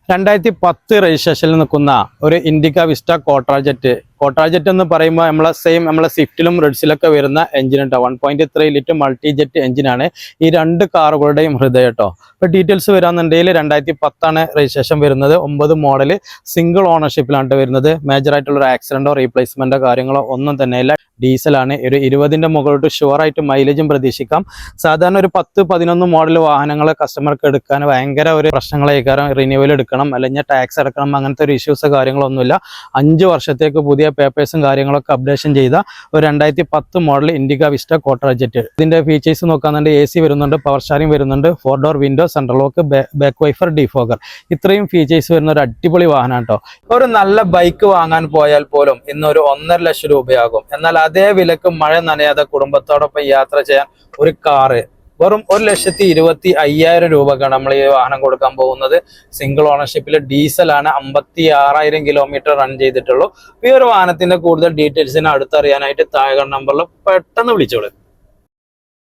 2010 രജിസ്ട്രേഷനിൽ നിൽക്കുന്ന ഒരു ഇൻഡിക്ക വിസ്റ്റ കോട്രാജെറ്റ് എന്ന് പറയുമ്പോൾ നമ്മളെ സ്വിഫ്റ്റിലും റെഡ്സിലൊക്കെ വരുന്ന എഞ്ചിൻ കേട്ടോ. 1.3 ലിറ്റർ മൾട്ടി ജെറ്റ് എഞ്ചിനാണ് ഈ രണ്ട് കാറുകളുടെയും ഹൃദയം കേട്ടോ. ഇപ്പോൾ ഡീറ്റെയിൽസ് വരാന്നുണ്ടെങ്കിൽ 2010 രജിസ്ട്രേഷൻ വരുന്നത്, 9 മോഡൽ, സിംഗിൾ ഓണർഷിപ്പിലാണ് വരുന്നത്. മേജറായിട്ടുള്ളൊരു ആക്സിഡൻറ്റോ റീപ്ലേസ്മെൻറ്റോ കാര്യങ്ങളോ ഒന്നും തന്നെയില്ല. ഡീസലാണ്. ഒരു 20ന്റെ മുകളിലോട്ട് ഷുവറായിട്ട് മൈലേജും പ്രതീക്ഷിക്കാം. സാധാരണ ഒരു 10-11 മോഡൽ വാഹനങ്ങൾ കസ്റ്റമർക്ക് എടുക്കാൻ ഭയങ്കര ഒരു പ്രശ്നങ്ങളായിരിക്കും. റിന്യൂവൽ എടുക്കണം, അല്ലെങ്കിൽ ടാക്സ് അടക്കണം, അങ്ങനത്തെ ഒരു ഇഷ്യൂസ് കാര്യങ്ങളൊന്നുമില്ല. 5 വർഷത്തേക്ക് പുതിയ പേപ്പേഴ്സും കാര്യങ്ങളൊക്കെ അപ്ഡേഷൻ ചെയ്ത ഒരു 2010 മോഡൽ ഇൻഡിക്ക വിസ്റ്റ കോട്രാജെറ്റ്. ഇതിന്റെ ഫീച്ചേഴ്സ് നോക്കാന്നുണ്ടെങ്കിൽ AC വരുന്നുണ്ട്, പവർ സ്റ്റാറിംഗ് വരുന്നുണ്ട്, 4 door window, central lock, back wiper, defogger, ഇത്രയും ഫീച്ചേഴ്സ് വരുന്ന ഒരു അടിപൊളി വാഹനം കേട്ടോ. ഒരു നല്ല ബൈക്ക് വാങ്ങാൻ പോയാൽ പോലും ഇന്നൊരു 1.5 ലക്ഷം രൂപയാകും. എന്നാൽ അതേ വിലക്ക് മഴ നനയാതെ കുടുംബത്തോടൊപ്പം യാത്ര ചെയ്യാൻ ഒരു കാറ് വെറും 1,25,000 രൂപക്കാണ് നമ്മൾ ഈ വാഹനം കൊടുക്കാൻ പോകുന്നത്. സിംഗിൾ ഓണർഷിപ്പിൽ ഡീസലാണ്. 56,000 കിലോമീറ്റർ റൺ ചെയ്തിട്ടുള്ളൂ. ഈ ഒരു വാഹനത്തിന്റെ കൂടുതൽ ഡീറ്റെയിൽസിന് അടുത്തറിയാനായിട്ട് താഴെ നമ്പറിൽ പെട്ടെന്ന് വിളിച്ചോളൂ.